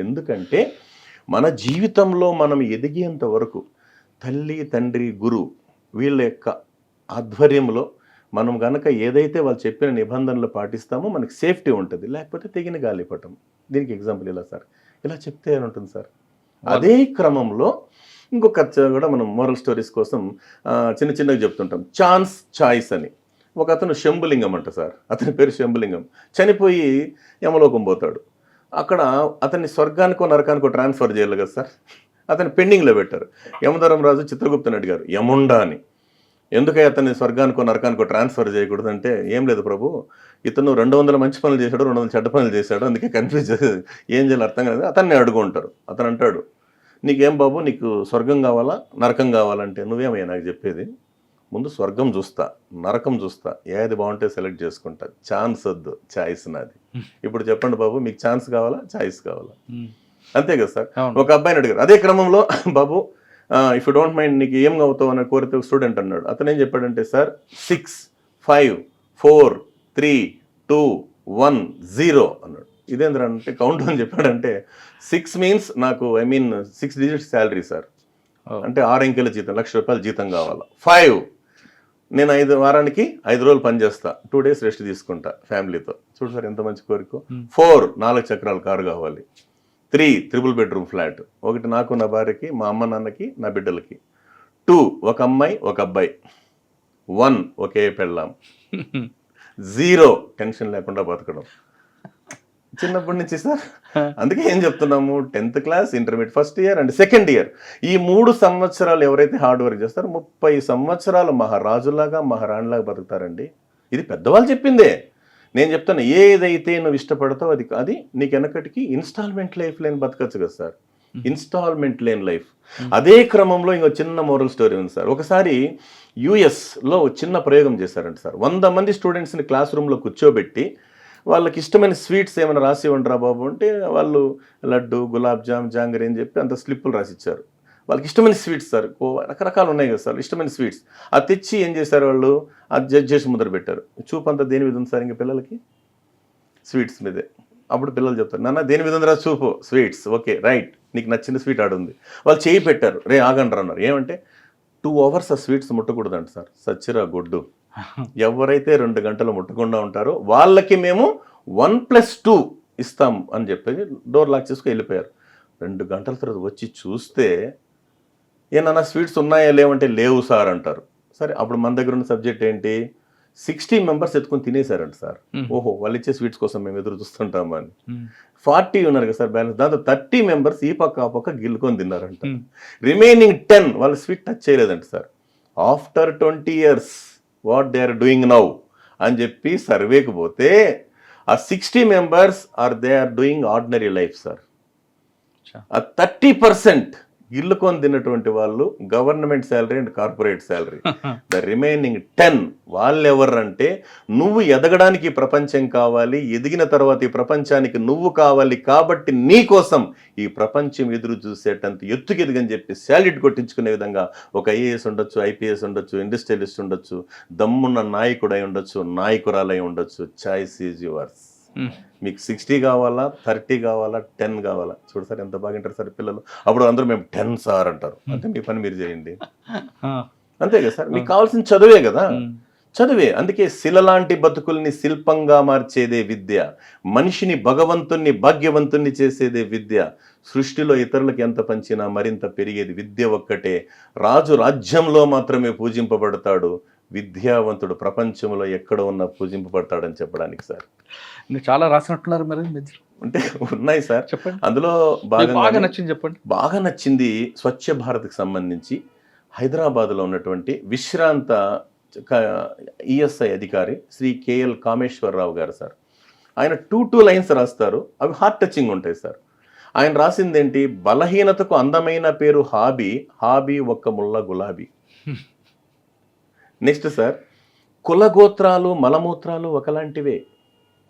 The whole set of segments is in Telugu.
ఎందుకంటే మన జీవితంలో మనం ఎదిగేంత వరకు తల్లి తండ్రి గురువు వీళ్ళ యొక్క ఆధ్వర్యంలో మనం గనక ఏదైతే వాళ్ళు చెప్పిన నిబంధనలు పాటిస్తామో మనకి సేఫ్టీ ఉంటుంది, లేకపోతే తెగిన గాలిపటం. దీనికి ఎగ్జాంపుల్ ఇలా సార్, ఇలా చెప్తే అని ఉంటుంది సార్. అదే క్రమంలో ఇంకొక కూడా మనం మోరల్ స్టోరీస్ కోసం చిన్న చిన్నగా చెప్తుంటాం. ఛాన్స్ చాయిస్ అని ఒక అతను శంభులింగం అంట సార్, అతని పేరు శంభులింగం. చనిపోయి యమలోకం పోతాడు. అక్కడ అతన్ని స్వర్గానికో నరకానికో ట్రాన్స్ఫర్ చేయాలి కదా సార్, అతన్ని పెండింగ్లో పెట్టారు. యమధర్మరాజు చిత్రగుప్తుని అడిగారు యముండా అని, ఎందుకై అతన్ని స్వర్గానికో నరకానికో ట్రాన్స్ఫర్ చేయకూడదు అంటే, ఏం లేదు ప్రభు, ఇతను 200 మంచి పనులు చేశాడు, 200 చెడ్డ పనులు చేశాడు, అందుకే కన్ఫ్యూజ్ ఏం చేయాలి అర్థం కాదు. అతన్ని అడుగుంటారు. అతను అంటాడు, నీకేం బాబు, నీకు స్వర్గం కావాలా నరకం కావాలంటే, నువ్వేమయ్యా నాకు చెప్పేది, ముందు స్వర్గం చూస్తా నరకం చూస్తా, ఏది బాగుంటే సెలెక్ట్ చేసుకుంటా, ఛాన్స్ వద్దు, ఛాయిస్ నాది. ఇప్పుడు చెప్పండి బాబు, మీకు ఛాన్స్ కావాలా ఛాయిస్ కావాలా? అంతే కదా సార్. ఒక అబ్బాయిని అడిగారు అదే క్రమంలో, బాబు ఇఫ్ యూ డోంట్ మైండ్ నీకు ఏం అవుతావు అని కోరితే స్టూడెంట్ అన్నాడు. అతను ఏం చెప్పాడంటే, సార్ 6 5 4 3 2 1 0 అన్నాడు. ఇదేంద్ర అంటే కౌంట్ అని చెప్పాడంటే, 6 మీన్స్ నాకు 6 డిజిట్స్ శాలరీ సార్, అంటే 6 అంకెల జీతం, ₹1,00,000 జీతం కావాలా. 5 నేను 5 వారానికి 5 రోజులు పని చేస్తా, 2 days రెస్ట్ తీసుకుంటా ఫ్యామిలీతో. చూడు సార్ ఎంత మంచి కోరిక. 4 4 చక్రాల కారు కావాలి. 3 3 bedroom ఫ్లాట్, ఒకటి నాకు నా భార్యకి, మా అమ్మ నాన్నకి, నా బిడ్డలకి. 2 ఒక అమ్మాయి ఒక అబ్బాయి. 1 ఒకే పెళ్ళాం. 0 టెన్షన్ లేకుండా బతకడం. చిన్నప్పటి నుంచి సార్, అందుకే ఏం చెప్తున్నాము, 10th class, intermediate first year and second year, ఈ 3 సంవత్సరాలు ఎవరైతే హార్డ్ వర్క్ చేస్తారో 30 సంవత్సరాలు మహారాజులాగా మహారాణిలాగా బతుకుతారండి. ఇది పెద్దవాళ్ళు చెప్పిందే. నేను చెప్తాను, ఏదైతే నువ్వు ఇష్టపడతావు అది నీకు వెనకటికి ఇన్స్టాల్మెంట్ లైఫ్ లేని బతకచ్చు కదా సార్, ఇన్స్టాల్మెంట్ లేని లైఫ్. అదే క్రమంలో ఇంకో చిన్న మోరల్ స్టోరీ ఉంది సార్. ఒకసారి యుఎస్లో చిన్న ప్రయోగం చేశారంట సార్. 100 మంది స్టూడెంట్స్ని క్లాస్ రూమ్లో కూర్చోబెట్టి వాళ్ళకి ఇష్టమైన స్వీట్స్ ఏమైనా రాసి ఉండరా బాబు అంటే, వాళ్ళు లడ్డు, గులాబ్ జామ్, జాంగరీ అని చెప్పి అంత స్లిప్పులు రాసిచ్చారు. వాళ్ళకి ఇష్టమైన స్వీట్స్ సార్, రకరకాలు ఉన్నాయి కదా సార్ ఇష్టమైన స్వీట్స్. అది తెచ్చి ఏం చేశారు వాళ్ళు, అది జడ్జ్ చేసి ముద్ర పెట్టారు. చూపు అంతా దేని మీద ఉంది సార్ ఇంకా పిల్లలకి, స్వీట్స్ మీదే. అప్పుడు పిల్లలు చెప్తారు, నాన్న దేని మీద ఉందిరా చూపు, స్వీట్స్, ఓకే రైట్, నీకు నచ్చిన స్వీట్ ఆడుంది. వాళ్ళు చేయి పెట్టారు, రే ఆగండ్రా అన్నారు. ఏమంటే 2 hours ఆ స్వీట్స్ ముట్టకూడదంట సార్. సచ్చిరా గొడ్డు, ఎవరైతే 2 గంటలు ముట్టకుండా ఉంటారో వాళ్ళకి మేము 1+2 ఇస్తాం అని చెప్పేసి డోర్ లాక్ చేసుకుని వెళ్ళిపోయారు. 2 గంటల తర్వాత వచ్చి చూస్తే, ఏమన్నా స్వీట్స్ ఉన్నాయా లేవంటే, లేవు సార్ అంటారు. సరే, అప్పుడు మన దగ్గర ఉన్న సబ్జెక్ట్ ఏంటి, 60 మెంబర్స్ ఎత్తుకొని తినేశారంట సార్. ఓహో, వాళ్ళు ఇచ్చే స్వీట్స్ కోసం మేము ఎదురు చూస్తుంటామా అని. 40 ఉన్నారు కదా సార్ బ్యాలెన్స్, దాంతో 30 మెంబర్స్ ఈ పక్క ఆ పక్క గిల్లుకొని తిన్నారంట. రిమైనింగ్ 10 వాళ్ళు స్వీట్ టచ్ చేయలేదంట sir. After 20 years what they are doing now అని చెప్పి సర్వేకి పోతే, ఆ 60 members they are doing ordinary life sir. ఆ 30% ఇల్లుకొని తిన్నటువంటి వాళ్ళు government salary and corporate salary. The remaining 10 వాళ్ళు ఎవరంటే, నువ్వు ఎదగడానికి ప్రపంచం కావాలి, ఎదిగిన తర్వాత ఈ ప్రపంచానికి నువ్వు కావాలి, కాబట్టి నీ కోసం ఈ ప్రపంచం ఎదురు చూసేటంత ఎత్తుకెదిగని చెప్పి శాలరీ కొట్టించుకునే విధంగా ఒక ఐఏఎస్ ఉండొచ్చు, ఐపీఎస్ ఉండొచ్చు, ఇండస్ట్రియలిస్ట్ ఉండొచ్చు, దమ్మున్న నాయకుడై ఉండొచ్చు, నాయకురాలై ఉండొచ్చు. Choice is yours. మీకు 60 కావాలా, 30 కావాలా, 10 కావాలా? చూడు సార్ ఎంత బాగా వింటారు సార్ పిల్లలు. అప్పుడు అందరూ మేము 10 సార్ అంటారు. అంటే మీ పని మీరు చేయండి, అంతే కదా సార్. మీకు కావాల్సిన చదువే కదా, చదువే. అందుకే శిల లాంటి బతుకుల్ని శిల్పంగా మార్చేదే విద్య, మనిషిని భగవంతుణ్ణి భాగ్యవంతుణ్ణి చేసేదే విద్య. సృష్టిలో ఇతరులకు ఎంత పంచినా మరింత పెరిగేది విద్య ఒక్కటే. రాజు రాజ్యంలో మాత్రమే పూజింపబడతాడు, విద్యావంతుడు ప్రపంచంలో ఎక్కడ ఉన్నా పూజింపబడతాడని చెప్పడానికి సార్. చాలా రాసినట్టున్నారు మరి, అంటే ఉన్నాయి సార్. చెప్పండి, అందులో బాగా నచ్చింది చెప్పండి. బాగా నచ్చింది స్వచ్ఛ భారత్కి సంబంధించి హైదరాబాద్లో ఉన్నటువంటి విశ్రాంత ఈఎస్ఐ అధికారి శ్రీ కేఎల్ కామేశ్వరరావు గారు సార్. ఆయన 2 lines రాస్తారు, అవి హార్ట్ టచింగ్ ఉంటాయి సార్. ఆయన రాసింది ఏంటి, బలహీనతకు అందమైన పేరు హాబీ, హాబీ ఒక్క ముళ్ళ గులాబీ. నెక్స్ట్ సార్, కులగోత్రాలు మలమూత్రాలు ఒకలాంటివే,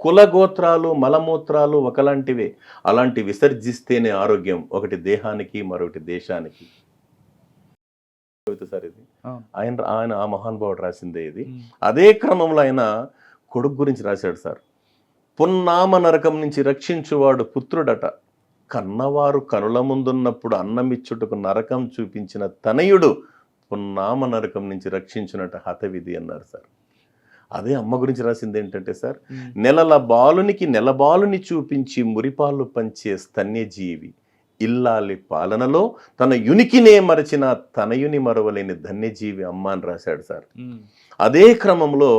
కులగోత్రాలు మలమూత్రాలు ఒకలాంటివే, అలాంటి విసర్జిస్తేనే ఆరోగ్యం, ఒకటి దేహానికి మరొకటి దేశానికి. సార్ ఇది ఆయన ఆ మహానుభావుడు రాసిందే ఇది. అదే క్రమంలో ఆయన కొడుకు గురించి రాశాడు సార్. పున్నామ నరకం నుంచి రక్షించువాడు పుత్రుడట, కన్నవారు కనుల ముందున్నప్పుడు అన్నమిచ్చుటకు నరకం చూపించిన తనయుడు పున్నామ నరకం నుంచి రక్షించునట హతవిధి అన్నారు సార్. అదే అమ్మ గురించి రాసింది ఏంటంటే సార్, నెలల బాలునికి నెలబాలుని చూపించి మురిపాలు పంచే స్తన్యజీవి, ఇల్లాలి పాలనలో తన యునికినే మరచిన తనయుని మరవలేని ధన్యజీవి అమ్మ అని రాశాడు సార్. అదే క్రమంలో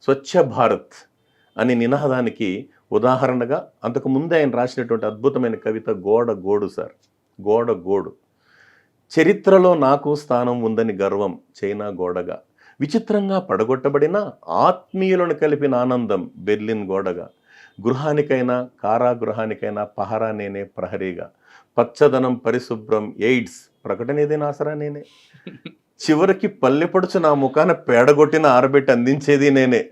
స్వచ్ఛ భారత్ అనే నినాదానికి ఉదాహరణగా అంతకు ముందే ఆయన రాసినటువంటి అద్భుతమైన కవిత గోడ గోడు సార్. గోడ గోడు. చరిత్రలో నాకు స్థానం ఉందని గర్వం చైనా గోడగా, విచిత్రంగా పడగొట్టబడిన ఆత్మీయులను కలిపిన ఆనందం బెర్లిన్ గోడగా, గృహానికైనా కారాగృహానికైనా పహరా నేనే ప్రహరీగా, పచ్చదనం పరిశుభ్రం ఎయిడ్స్ ప్రకటనేదే ఆసరా నేనే, చివరికి పల్లెపడుచు నా ముఖాన పేడగొట్టిన ఆరబెట్టి అందించేది నేనే,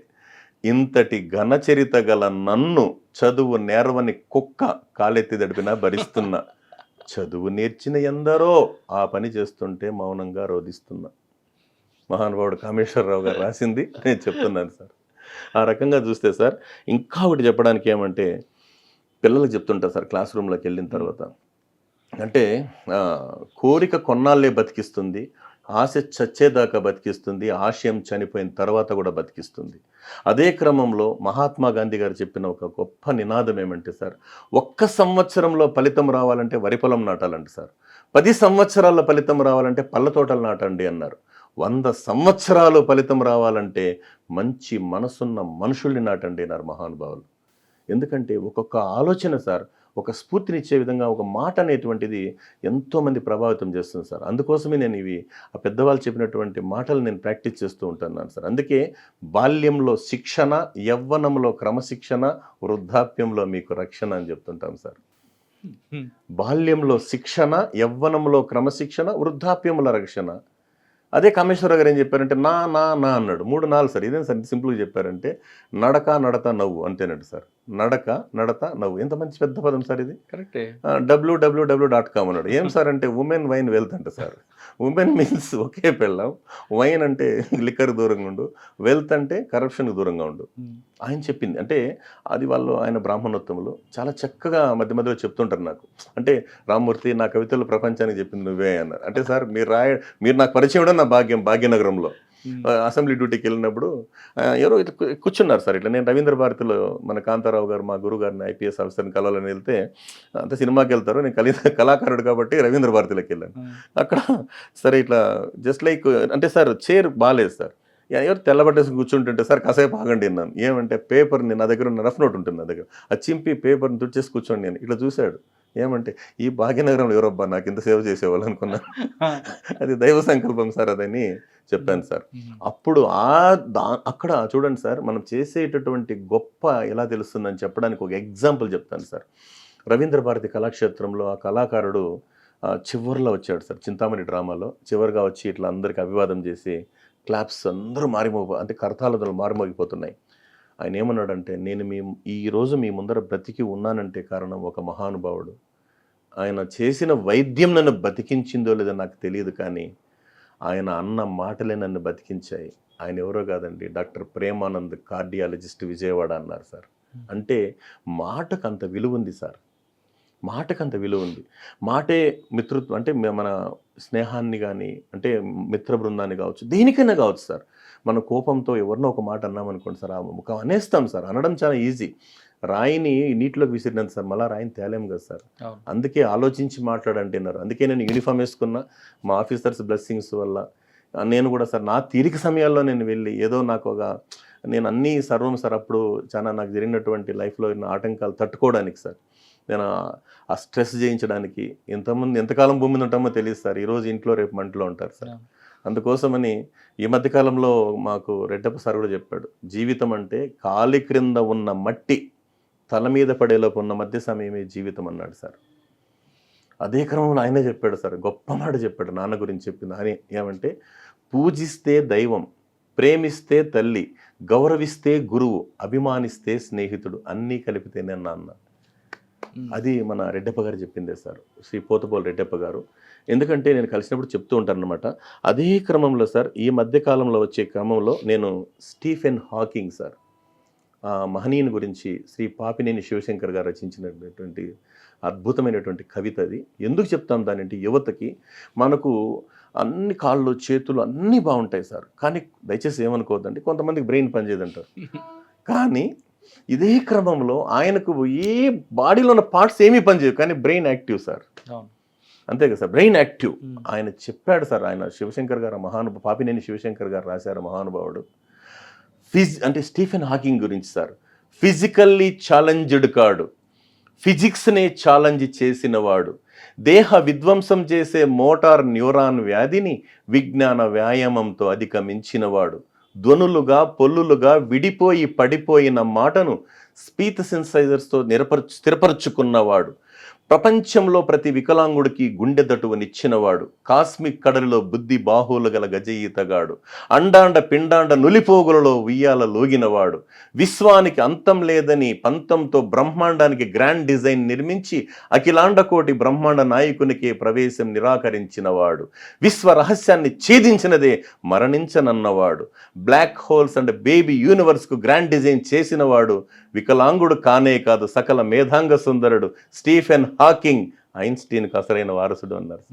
ఇంతటి ఘనచరిత గల నన్ను చదువు నేర్వని కుక్క కాలెత్తి దడిపినా భరిస్తున్నా, చదువు నేర్చిన ఎందరో ఆ పని చేస్తుంటే మౌనంగా రోధిస్తున్నా. మహానుభావుడు కామేశ్వరరావు గారు రాసింది నేను చెప్తున్నాను సార్. ఆ రకంగా చూస్తే సార్ ఇంకా ఒకటి చెప్పడానికి ఏమంటే, పిల్లలకు చెప్తుంటారు సార్ క్లాస్ రూమ్లోకి వెళ్ళిన తర్వాత, అంటే కోరిక కొన్నాళ్ళే బతికిస్తుంది, ఆశ చచ్చేదాకా బతికిస్తుంది, ఆశయం చనిపోయిన తర్వాత కూడా బతికిస్తుంది. అదే క్రమంలో మహాత్మా గాంధీ గారు చెప్పిన ఒక గొప్ప నినాదం ఏమంటే సార్, 1 సంవత్సరంలో ఫలితం రావాలంటే వరి పొలం నాటాలంట సార్, 10 సంవత్సరాల ఫలితం రావాలంటే పళ్ళ తోటలు నాటండి అన్నారు, 100 సంవత్సరాలు ఫలితం రావాలంటే మంచి మనసున్న మనుషుల్ని నాటండి అన్నారు మహానుభావులు. ఎందుకంటే ఒక్కొక్క ఆలోచన సార్ ఒక స్ఫూర్తినిచ్చే విధంగా ఒక మాట అనేటువంటిది ఎంతోమంది ప్రభావితం చేస్తుంది సార్. అందుకోసమే నేను ఇవి ఆ పెద్దవాళ్ళు చెప్పినటువంటి మాటలు నేను ప్రాక్టీస్ చేస్తూ ఉంటున్నాను సార్. అందుకే బాల్యంలో శిక్షణ, యవ్వనంలో క్రమశిక్షణ, వృద్ధాప్యంలో మీకు రక్షణ అని చెప్తుంటాం సార్. బాల్యంలో శిక్షణ, యవ్వనంలో క్రమశిక్షణ, వృద్ధాప్యంలో రక్షణ. అదే కామేశ్వరరావు గారు ఏం చెప్పారంటే నా నా నా అన్నాడు. 3 నాలుగు సార్. ఇదేం సార్ సింపుల్గా చెప్పారంటే, నడక నడత నవ్వు అంతేనండి సార్. నడక నడత నవ్వు. ఎంత మంచి పెద్ద పదం సార్ ఇది. కరెక్టే. www.com అన్నాడు. ఏం సార్ అంటే ఉమెన్ వైన్ వెల్త్ అంట సార్. ఉమెన్ మీన్స్ ఒకే పెళ్ళాం, వైన్ అంటే లిక్కర్ దూరంగా ఉండు, వెల్త్ అంటే కరప్షన్కి దూరంగా ఉండు. ఆయన చెప్పింది అంటే అది ఆయన బ్రాహ్మణోత్తములు చాలా చక్కగా మధ్య మధ్యలో చెప్తుంటారు నాకు. అంటే రామ్మూర్తి నా కవితలు ప్రపంచానికి చెప్పింది నువ్వే అన్నారు. అంటే సార్ మీరు నాకు పరిచయం కూడా నా భాగ్యనగరంలో అసెంబ్లీ డ్యూటీకి వెళ్ళినప్పుడు ఎవరో ఇట్లా కూర్చున్నారు సార్. ఇట్లా నేను రవీంద్ర భారతిలో మన కాంతారావు గారు మా గురువు గారిని ఐపీఎస్ ఆఫీసర్ని కలవాలని వెళ్తే, అంత సినిమాకి వెళ్తారు, నేను కళాకారుడు కాబట్టి రవీంద్ర భారతిలోకి వెళ్ళాను. అక్కడ సరే ఇట్లా జస్ట్ లైక్ అంటే సార్ చైర్ బాగాలేదు సార్, ఎవరు తెల్లబట్టేసి కూర్చుంటుంటే సార్ కాసేపు ఆగండి అన్నాను. ఏమంటే పేపర్ని నా దగ్గర ఉన్న రఫ్ నోట్ ఉంటుంది నా దగ్గర, అది చింపి పేపర్ని తుడిచేసి కూర్చోండి నేను. ఇట్లా చూశాడు. ఏమంటే ఈ భాగ్యనగరంలో ఎవరబ్బా నాకు ఇంత సేవ చేసేవాళ్ళు అనుకున్నాను. అది దైవ సంకల్పం సార్ అదని చెప్పాను సార్. అప్పుడు అక్కడ చూడండి సార్, మనం చేసేటటువంటి గొప్ప ఎలా తెలుస్తుందని చెప్పడానికి ఒక ఎగ్జాంపుల్ చెప్తాను సార్. రవీంద్ర భారతి కళాక్షేత్రంలో ఆ కళాకారుడు చివరిలో వచ్చాడు సార్. చింతామణి డ్రామాలో చివరిగా వచ్చి ఇట్లా అందరికి అభివాదం చేసి క్లాప్స్ అందరూ అంటే కరతాళాలు మారుమోగిపోతున్నాయి. ఆయన ఏమన్నాడంటే, నేను ఈరోజు మీ ముందర బ్రతికి ఉన్నానంటే కారణం ఒక మహానుభావుడు. ఆయన చేసిన వైద్యం నన్ను బతికించిందో లేదో నాకు తెలియదు, కానీ ఆయన అన్న మాటలే నన్ను బతికించాయి. ఆయన ఎవరో కాదండి, డాక్టర్ ప్రేమానంద్, కార్డియాలజిస్ట్, విజయవాడ అన్నారు సార్. అంటే మాటకు అంత విలువ ఉంది సార్. మాటకు అంత విలువ ఉంది. మాటే మిత్రత్వం అంటే మన స్నేహాన్ని కానీ అంటే మిత్ర బృందాన్ని కావచ్చు, దేనికైనా కావచ్చు సార్. మన కోపంతో ఎవరినో ఒక మాట అన్నామనుకోండి సార్, ఆ ముఖం అనేస్తాం సార్. అనడం చాలా ఈజీ. రాయిని నీటిలోకి విసిరినంత సార్ మళ్ళీ రాయిని తేలేం కదా సార్. అందుకే ఆలోచించి మాట్లాడంటున్నారు. అందుకే నేను యూనిఫామ్ వేసుకున్న మా ఆఫీసర్స్ బ్లెస్సింగ్స్ వల్ల నేను కూడా సార్ నా తీరిక సమయాల్లో నేను వెళ్ళి ఏదో నాకు నేను అన్నీ సర్వం సార్. అప్పుడు చాలా నాకు జరిగినటువంటి లైఫ్లో ఉన్న ఆటంకాలు తట్టుకోవడానికి సార్, నేను ఆ స్ట్రెస్ జయించడానికి ఎంతకాలం భూమి మీద ఉంటామో తెలియదు సార్. ఈరోజు ఇంట్లో రేపు మంటలో ఉంటారు సార్. అందుకోసమని ఈ మధ్యకాలంలో మాకు రెడ్డప్ప సార్ కూడా చెప్పాడు, జీవితం అంటే కాలి క్రింద ఉన్న మట్టి తల మీద పడేలోపు ఉన్న మధ్య సమయమే జీవితం అన్నాడు సార్. అదే క్రమంలో ఆయనే చెప్పాడు సార్, గొప్ప మాట చెప్పాడు నాన్న గురించి చెప్పింది. ఆయన ఏమంటే, పూజిస్తే దైవం, ప్రేమిస్తే తల్లి, గౌరవిస్తే గురువు, అభిమానిస్తే స్నేహితుడు, అన్నీ కలిపితేనే నాన్న. అది మన రెడ్డప్ప గారు చెప్పిందే సార్, శ్రీ పోతుపోలు రెడ్డప్ప గారు. ఎందుకంటే నేను కలిసినప్పుడు చెప్తూ ఉంటాను అనమాట. అదే క్రమంలో సార్ ఈ మధ్యకాలంలో వచ్చే క్రమంలో నేను స్టీఫెన్ హాకింగ్ సార్, మహనీయుని గురించి శ్రీ పాపినేని శివశంకర్ గారు రచించినటువంటి అద్భుతమైనటువంటి కవిత అది. ఎందుకు చెప్తాం దాని అంటే, యువతకి మనకు అన్ని కాళ్ళు చేతులు అన్నీ బాగుంటాయి సార్, కానీ దయచేసి ఏమనుకోవద్దండి, కొంతమందికి బ్రెయిన్ పనిచేయదంటారు. కానీ ఇదే క్రమంలో ఆయనకు ఏ బాడీలో ఉన్న పార్ట్స్ ఏమీ పనిచేయవు, కానీ బ్రెయిన్ యాక్టివ్ సార్. అవును. అంతే కదా సార్, బ్రెయిన్ యాక్టివ్. ఆయన చెప్పాడు సార్, ఆయన శివశంకర్ గారు పాపినేని శివశంకర్ గారు రాశారు, మహానుభావుడు. అంటే స్టీఫెన్ హాకింగ్ గురించి సార్. ఫిజికల్లీ ఛాలెంజ్డ్ కాడు, ఫిజిక్స్నే ఛాలెంజ్ చేసినవాడు, దేహ విధ్వంసం చేసే మోటార్ న్యూరాన్ వ్యాధిని విజ్ఞాన వ్యాయామంతో అధిగమించినవాడు, ధ్వనులుగా పొల్లులుగా విడిపోయి పడిపోయిన మాటను స్పీచ్ సెన్సైజర్స్తో స్థిరపరుచుకున్నవాడు, ప్రపంచంలో ప్రతి వికలాంగుడికి గుండె దటువనిచ్చినవాడు, కాస్మిక్ కడలిలో బుద్ధి బాహువులు గల గజయితగాడు, అండాండ పిండాండ నులిపోగులలో ఉయ్యాల లోగినవాడు, విశ్వానికి అంతం లేదని పంతంతో బ్రహ్మాండానికి గ్రాండ్ డిజైన్ నిర్మించి అఖిలాండ కోటి బ్రహ్మాండ నాయకునికే ప్రవేశం నిరాకరించినవాడు, విశ్వ రహస్యాన్ని ఛేదించినదే మరణించనన్నవాడు, బ్లాక్ హోల్స్ అండ్ బేబీ యూనివర్స్కు గ్రాండ్ డిజైన్ చేసినవాడు, వికలాంగుడు కానే కాదు సకల మేధాంగ సుందరుడు, స్టీఫెన్ హాకింగ్ ఐన్స్టీన్కు అసలైన వారసుడు అన్నారు.